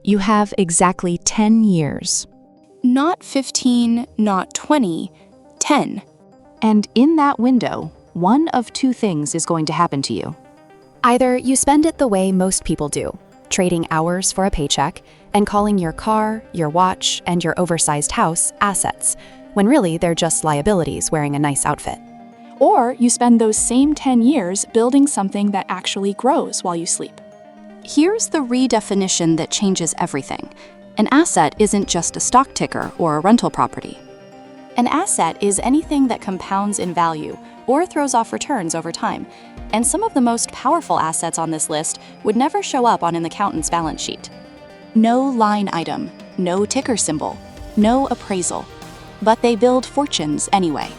You have exactly 10 years. Not 15, not 20, 10. And in that window, one of two things is going to happen to you. Either you spend it the way most people do, trading hours for a paycheck and calling your car, your watch, and your oversized house assets, when really they're just liabilities wearing a nice outfit. Or you spend those same 10 years building something that actually grows while you sleep. Here's the redefinition that changes everything. An asset isn't just a stock ticker or a rental property. An asset is anything that compounds in value or throws off returns over time. And some of the most powerful assets on this list would never show up on an accountant's balance sheet. No line item, no ticker symbol, no appraisal. But they build fortunes anyway.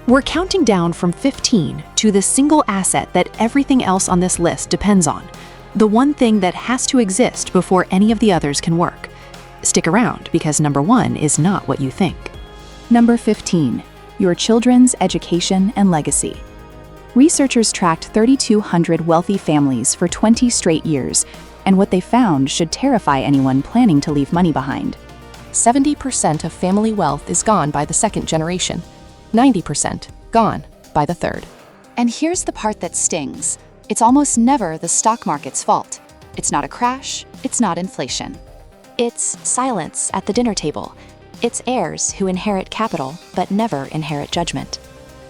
We're counting down from 15 to the single asset that everything else on this list depends on. The one thing that has to exist before any of the others can work. Stick around, because number 1 is not what you think. Number 15, your children's education and legacy. Researchers tracked 3,200 wealthy families for 20 straight years, and what they found should terrify anyone planning to leave money behind. 70% of family wealth is gone by the second generation, 90% gone by the third. And here's the part that stings. It's almost never the stock market's fault. It's not a crash, it's not inflation. It's silence at the dinner table. It's heirs who inherit capital but never inherit judgment.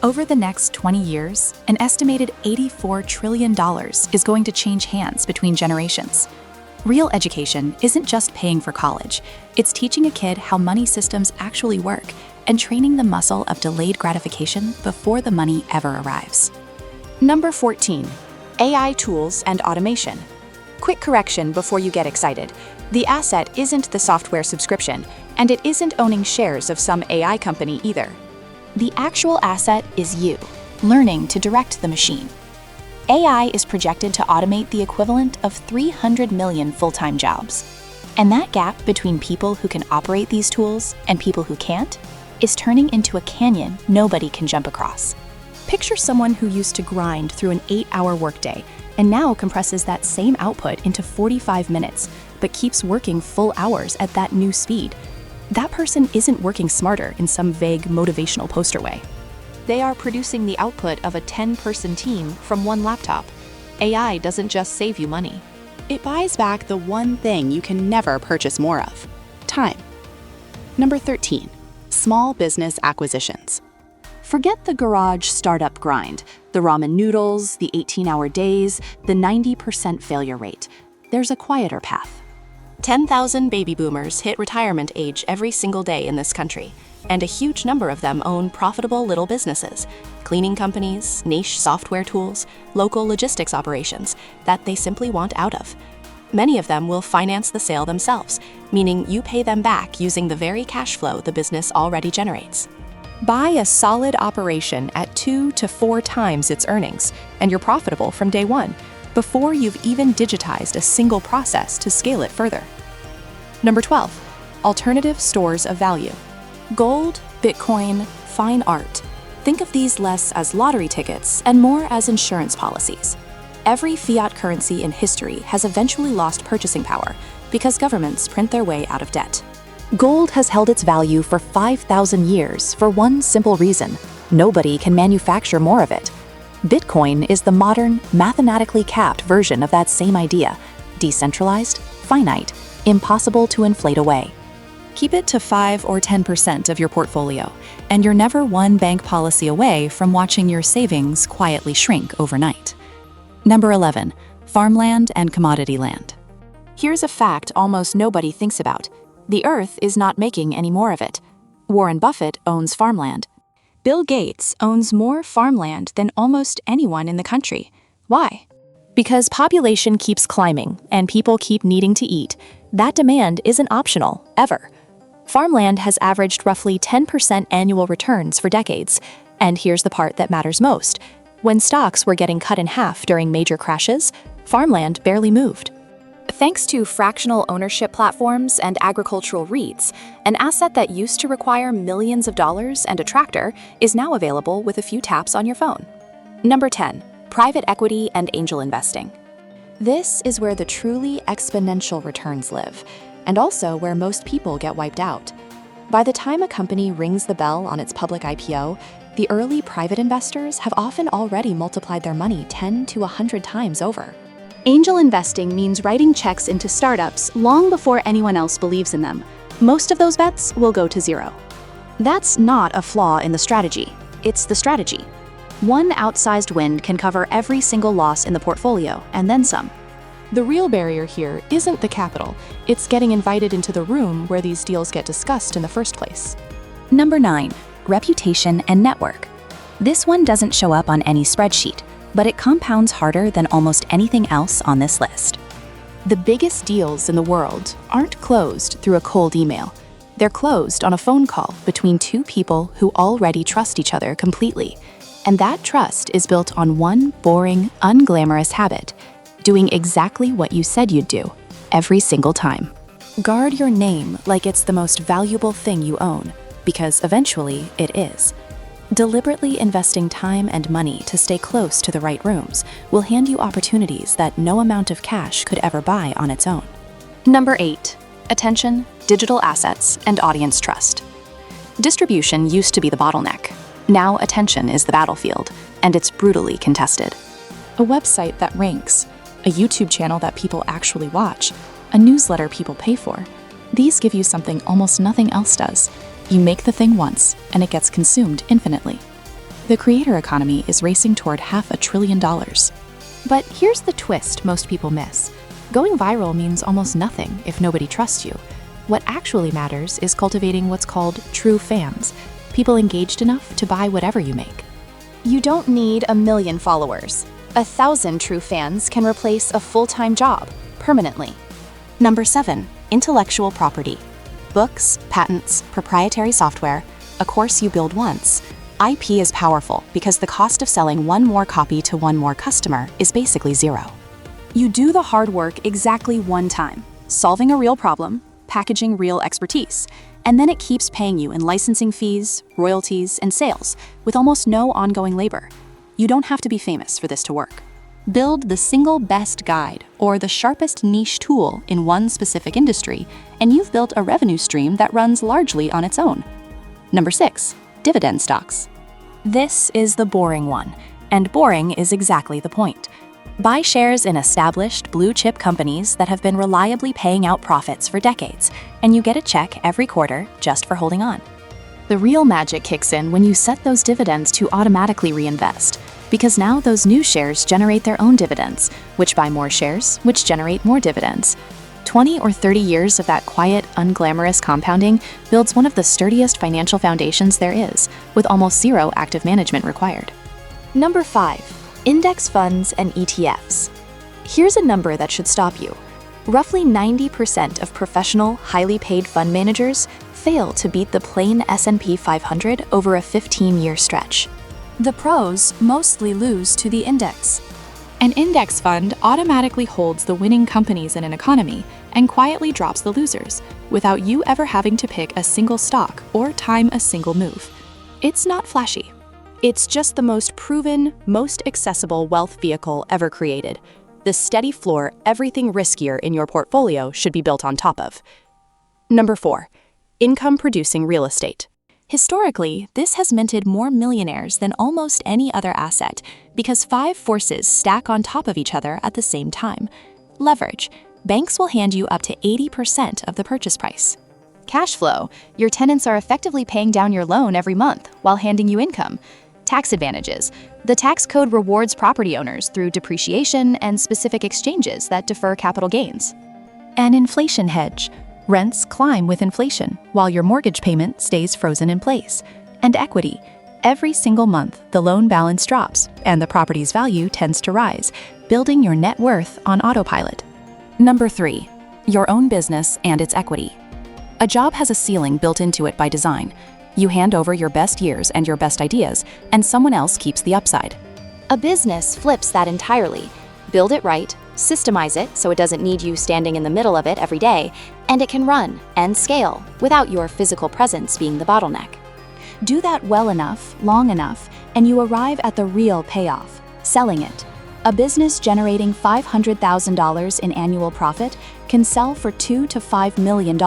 Over the next 20 years, an estimated $84 trillion is going to change hands between generations. Real education isn't just paying for college. It's teaching a kid how money systems actually work and training the muscle of delayed gratification before the money ever arrives. Number 14, AI tools and automation. Quick correction before you get excited. The asset isn't the software subscription, and it isn't owning shares of some AI company either. The actual asset is you, learning to direct the machine. AI is projected to automate the equivalent of 300 million full-time jobs. And that gap between people who can operate these tools and people who can't is turning into a canyon nobody can jump across. Picture someone who used to grind through an 8-hour workday and now compresses that same output into 45 minutes, but keeps working full hours at that new speed. That person isn't working smarter in some vague motivational poster way. They are producing the output of a 10-person team from one laptop. AI doesn't just save you money. It buys back the one thing you can never purchase more of: time. Number 13, small business acquisitions. Forget the garage startup grind, the ramen noodles, the 18-hour days, the 90% failure rate. There's a quieter path. 10,000 baby boomers hit retirement age every single day in this country, and a huge number of them own profitable little businesses, cleaning companies, niche software tools, local logistics operations that they simply want out of. Many of them will finance the sale themselves, meaning you pay them back using the very cash flow the business already generates. Buy a solid operation at 2 to 4 times its earnings, and you're profitable from day one, before you've even digitized a single process to scale it further. Number 12, alternative stores of value. Gold, Bitcoin, fine art. Think of these less as lottery tickets and more as insurance policies. Every fiat currency in history has eventually lost purchasing power because governments print their way out of debt. Gold has held its value for 5,000 years for one simple reason: nobody can manufacture more of it. Bitcoin is the modern, mathematically capped version of that same idea: decentralized, finite, impossible to inflate away. Keep it to 5 or 10% of your portfolio, and you're never one bank policy away from watching your savings quietly shrink overnight. Number 11, farmland and commodity land. Here's a fact almost nobody thinks about. The earth is not making any more of it. Warren Buffett owns farmland. Bill Gates owns more farmland than almost anyone in the country. Why? Because population keeps climbing and people keep needing to eat. That demand isn't optional, ever. Farmland has averaged roughly 10% annual returns for decades. And here's the part that matters most. When stocks were getting cut in half during major crashes, farmland barely moved. Thanks to fractional ownership platforms and agricultural REITs, an asset that used to require millions of dollars and a tractor is now available with a few taps on your phone. Number 10, private equity and angel investing. This is where the truly exponential returns live. and also where most people get wiped out. By the time a company rings the bell on its public IPO, the early private investors have often already multiplied their money 10 to 100 times over. Angel investing means writing checks into startups long before anyone else believes in them. Most of those bets will go to zero. That's not a flaw in the strategy. It's the strategy. One outsized win can cover every single loss in the portfolio, and then some. The real barrier here isn't the capital, it's getting invited into the room where these deals get discussed in the first place. Number 9, reputation and network. This one doesn't show up on any spreadsheet, but it compounds harder than almost anything else on this list. The biggest deals in the world aren't closed through a cold email. They're closed on a phone call between two people who already trust each other completely. And that trust is built on one boring, unglamorous habit: doing exactly what you said you'd do, every single time. Guard your name like it's the most valuable thing you own, because eventually it is. Deliberately investing time and money to stay close to the right rooms will hand you opportunities that no amount of cash could ever buy on its own. Number 8, attention, digital assets, and audience trust. Distribution used to be the bottleneck. Now attention is the battlefield, and it's brutally contested. A website that ranks, a YouTube channel that people actually watch, a newsletter people pay for. These give you something almost nothing else does. You make the thing once, and it gets consumed infinitely. The creator economy is racing toward $500 billion. But here's the twist most people miss. Going viral means almost nothing if nobody trusts you. What actually matters is cultivating what's called true fans, people engaged enough to buy whatever you make. You don't need 1 million followers. 1,000 true fans can replace a full-time job permanently. Number 7, intellectual property. Books, patents, proprietary software, a course you build once. IP is powerful because the cost of selling one more copy to one more customer is basically zero. You do the hard work exactly one time, solving a real problem, packaging real expertise, and then it keeps paying you in licensing fees, royalties, and sales, with almost no ongoing labor. You don't have to be famous for this to work. Build the single best guide or the sharpest niche tool in one specific industry, and you've built a revenue stream that runs largely on its own. Number 6, dividend stocks. This is the boring one, and boring is exactly the point. Buy shares in established blue-chip companies that have been reliably paying out profits for decades, and you get a check every quarter just for holding on. The real magic kicks in when you set those dividends to automatically reinvest, because now those new shares generate their own dividends, which buy more shares, which generate more dividends. 20 or 30 years of that quiet, unglamorous compounding builds one of the sturdiest financial foundations there is, with almost zero active management required. Number 5, index funds and ETFs. Here's a number that should stop you. Roughly 90% of professional, highly paid fund managers fail to beat the plain S&P 500 over a 15-year stretch. The pros mostly lose to the index. An index fund automatically holds the winning companies in an economy and quietly drops the losers, without you ever having to pick a single stock or time a single move. It's not flashy. It's just the most proven, most accessible wealth vehicle ever created. The steady floor everything riskier in your portfolio should be built on top of. Number 4, income-producing real estate. Historically, this has minted more millionaires than almost any other asset because 5 forces stack on top of each other at the same time. Leverage. Banks will hand you up to 80% of the purchase price. Cash flow. Your tenants are effectively paying down your loan every month while handing you income. Tax advantages. The tax code rewards property owners through depreciation and specific exchanges that defer capital gains. An inflation hedge. Rents climb with inflation, while your mortgage payment stays frozen in place. And equity. Every single month, the loan balance drops, and the property's value tends to rise, building your net worth on autopilot. Number 3, your own business and its equity. A job has a ceiling built into it by design. You hand over your best years and your best ideas, and someone else keeps the upside. A business flips that entirely. Build it right, systemize it so it doesn't need you standing in the middle of it every day, and it can run and scale without your physical presence being the bottleneck. Do that well enough, long enough, and you arrive at the real payoff, selling it. A business generating $500,000 in annual profit can sell for $2 to $5 million,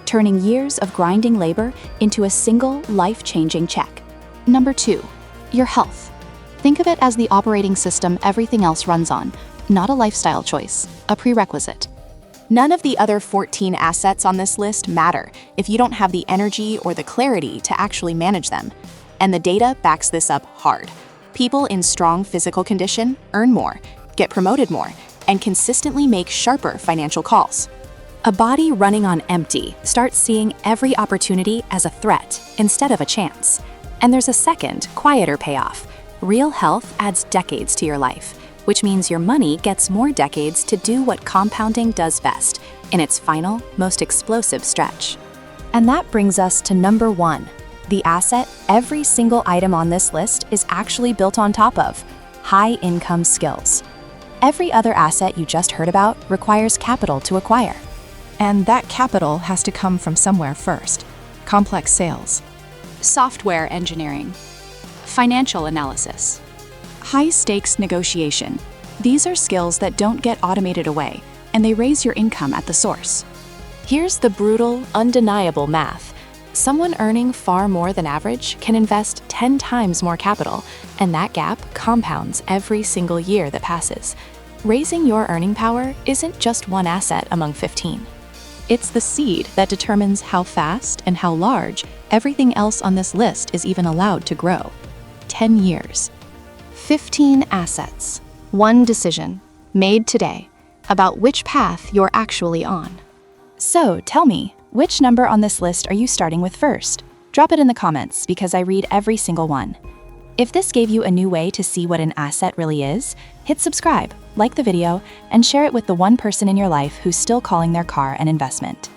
turning years of grinding labor into a single life-changing check. Number 2, your health. Think of it as the operating system everything else runs on, not a lifestyle choice, a prerequisite. None of the other 14 assets on this list matter if you don't have the energy or the clarity to actually manage them. And the data backs this up hard. People in strong physical condition earn more, get promoted more, and consistently make sharper financial calls. A body running on empty starts seeing every opportunity as a threat instead of a chance. And there's a second, quieter payoff. Real health adds decades to your life, which means your money gets more decades to do what compounding does best in its final, most explosive stretch. And that brings us to number 1, the asset every single item on this list is actually built on top of: high-income skills. Every other asset you just heard about requires capital to acquire. And that capital has to come from somewhere first. Complex sales, Software engineering, financial analysis, High-stakes negotiation. These are skills that don't get automated away, and they raise your income at the source. Here's the brutal, undeniable math. Someone earning far more than average can invest 10 times more capital, and that gap compounds every single year that passes. Raising your earning power isn't just one asset among 15. It's the seed that determines how fast and how large everything else on this list is even allowed to grow. 10 years. 15 assets. One decision, made today, about which path you're actually on. So tell me, which number on this list are you starting with first? Drop it in the comments because I read every single one. If this gave you a new way to see what an asset really is, hit subscribe, like the video, and share it with the one person in your life who's still calling their car an investment.